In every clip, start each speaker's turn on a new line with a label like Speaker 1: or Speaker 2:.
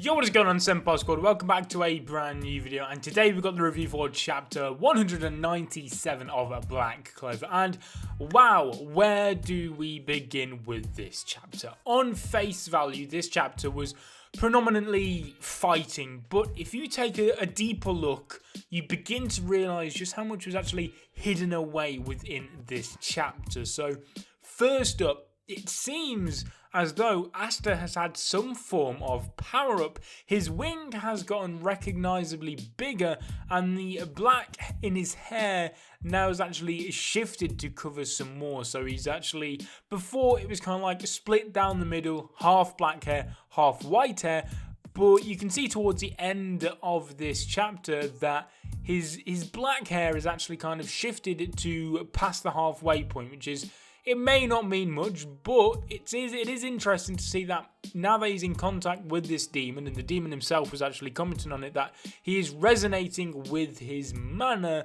Speaker 1: Yo, what is going on, Senpai Squad? Welcome back to a brand new video, and today we've got the review for chapter 197 of Black Clover. And wow, where do we begin with this chapter? On face value, this chapter was predominantly fighting, but if you take a deeper look, you begin to realize just how much was actually hidden away within this chapter. So first up, it seems as though Asta has had some form of power-up. His wing has gotten recognisably bigger, and the black in his hair now is actually shifted to cover some more. So he's actually, before it was kind of like split down the middle, half black hair, half white hair. But you can see towards the end of this chapter that his black hair is actually kind of shifted to past the halfway point, which is, it may not mean much, but it is interesting to see that now that he's in contact with this demon, and the demon himself was actually commenting on it, that he is resonating with his mana,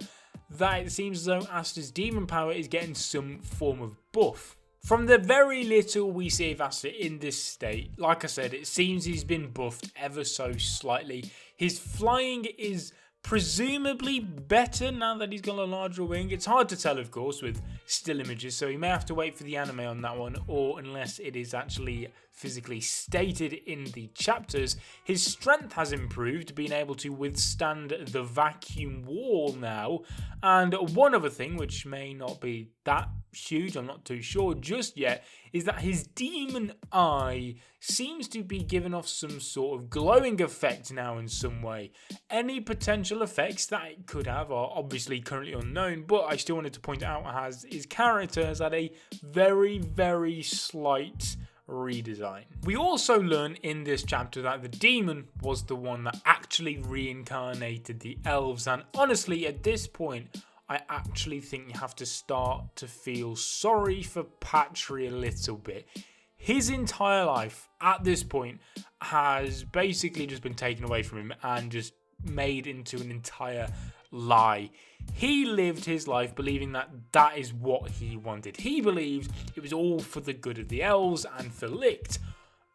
Speaker 1: that it seems as though Asta's demon power is getting some form of buff. From the very little we see of Asta in this state, like I said, it seems he's been buffed ever so slightly. His flying is presumably better now that he's got a larger wing. It's hard to tell, of course, with still images, so you may have to wait for the anime on that one, or unless it is actually physically stated in the chapters. His strength has improved, being able to withstand the vacuum wall now. And one other thing, which may not be that huge, I'm not too sure just yet, is that his demon eye seems to be giving off some sort of glowing effect now in some way. Any potential effects that it could have are obviously currently unknown, but I still wanted to point out as his character has had a very slight redesign. We also learn in this chapter that the demon was the one that actually reincarnated the elves, and honestly at this point I actually think you have to start to feel sorry for Patry a little bit. His entire life at this point has basically just been taken away from him and just made into an entire lie. He lived his life believing that that is what he wanted. He believed it was all for the good of the elves and for Licht,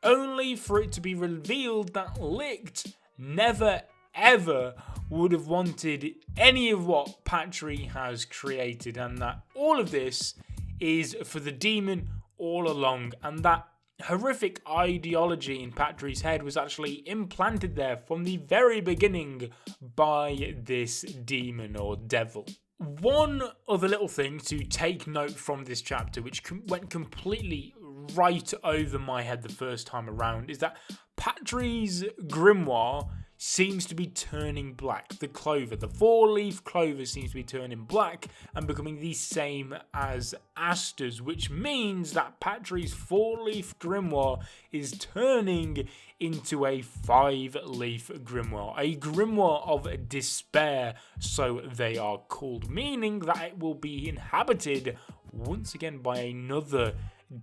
Speaker 1: only for it to be revealed that Licht never ever would have wanted any of what Patry has created, and that all of this is for the demon all along, and that horrific ideology in Patry's head was actually implanted there from the very beginning by this demon or devil. One other little thing to take note from this chapter, which went completely right over my head the first time around, is that Patry's grimoire seems to be turning black. The clover, the four-leaf clover, seems to be turning black and becoming the same as Asta's, which means that Patry's four-leaf grimoire is turning into a five-leaf grimoire. A grimoire of despair, so they are called, meaning that it will be inhabited once again by another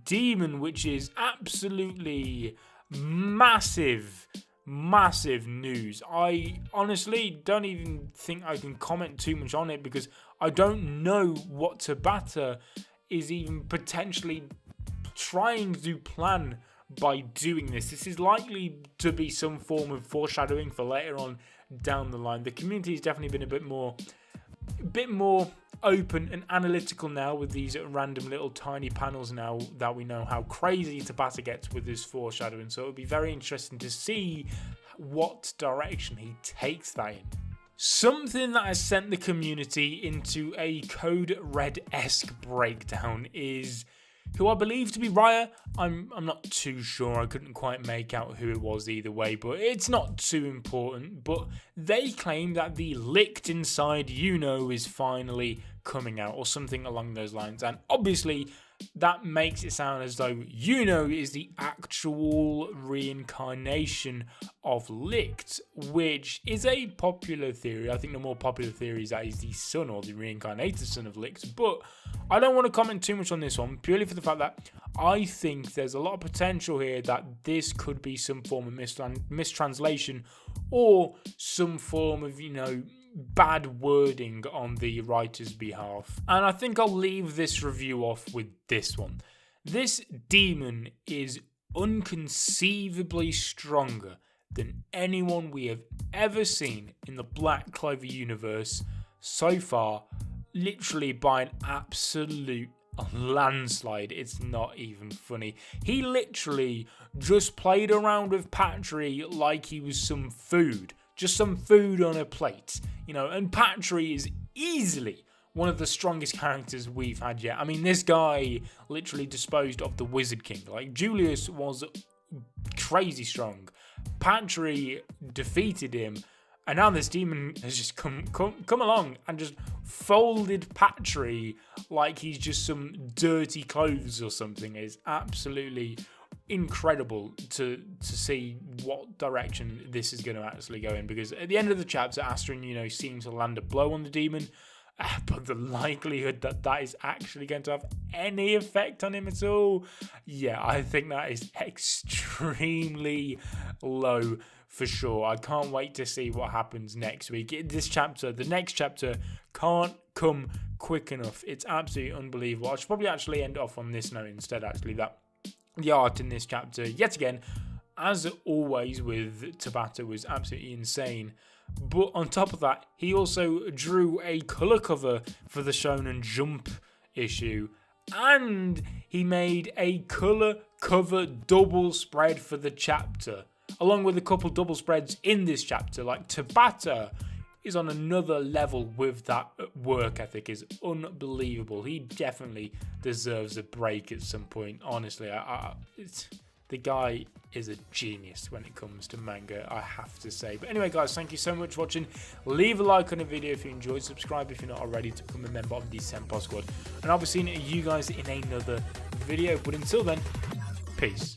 Speaker 1: demon, which is absolutely massive news. I honestly don't even think I can comment too much on it, because I don't know what Tabata is even potentially trying to plan by doing this. This is likely to be some form of foreshadowing for later on down the line. The community has definitely been a bit more open and analytical now with these random little tiny panels, now that we know how crazy Tabata gets with this foreshadowing. So it'll be very interesting to see what direction he takes that in. Something that has sent the community into a Code Red-esque breakdown is who I believe to be Raya. I'm not too sure. I couldn't quite make out who it was either way, but it's not too important. But they claim that the Licht inside Yuno is finally coming out, or something along those lines. And obviously that makes it sound as though Yuno is the actual reincarnation of Licht, which is a popular theory. I think the more popular theory is that he's the son, or the reincarnated son of Licht, but I don't want to comment too much on this one, purely for the fact that I think there's a lot of potential here that this could be some form of mistranslation, or some form of, bad wording on the writer's behalf. And I think I'll leave this review off with this one. This demon is unconceivably stronger than anyone we have ever seen in the Black Clover universe so far, literally by an absolute landslide. It's not even funny. He literally just played around with Patry like he was some food, just some food on a plate, you know. And Patry is easily one of the strongest characters we've had yet. I mean, this guy literally disposed of the Wizard King. Like, Julius was crazy strong. Patry defeated him, and now this demon has just come along and just folded Patry like he's just some dirty clothes or something. It's absolutely incredible to see what direction this is going to actually go in, because at the end of the chapter, Asta and Yuno seem to land a blow on the demon, but the likelihood that that is actually going to have any effect on him at all, yeah, I think that is extremely low for sure. I can't wait to see what happens next week. This chapter, the next chapter, can't come quick enough. It's absolutely unbelievable. I should probably actually end off on this note instead, actually, that the art in this chapter, yet again, as always with Tabata, was absolutely insane. But on top of that, he also drew a colour cover for the Shonen Jump issue, and he made a colour cover double spread for the chapter, along with a couple double spreads in this chapter. Like, Tabata is on another level with that work ethic. Is unbelievable. He definitely deserves a break at some point. Honestly, the guy is a genius when it comes to manga, I have to say. But anyway, guys, thank you so much for watching. Leave a like on the video if you enjoyed. Subscribe if you're not already to become a member of the Senpai Squad. And I'll be seeing you guys in another video. But until then, peace.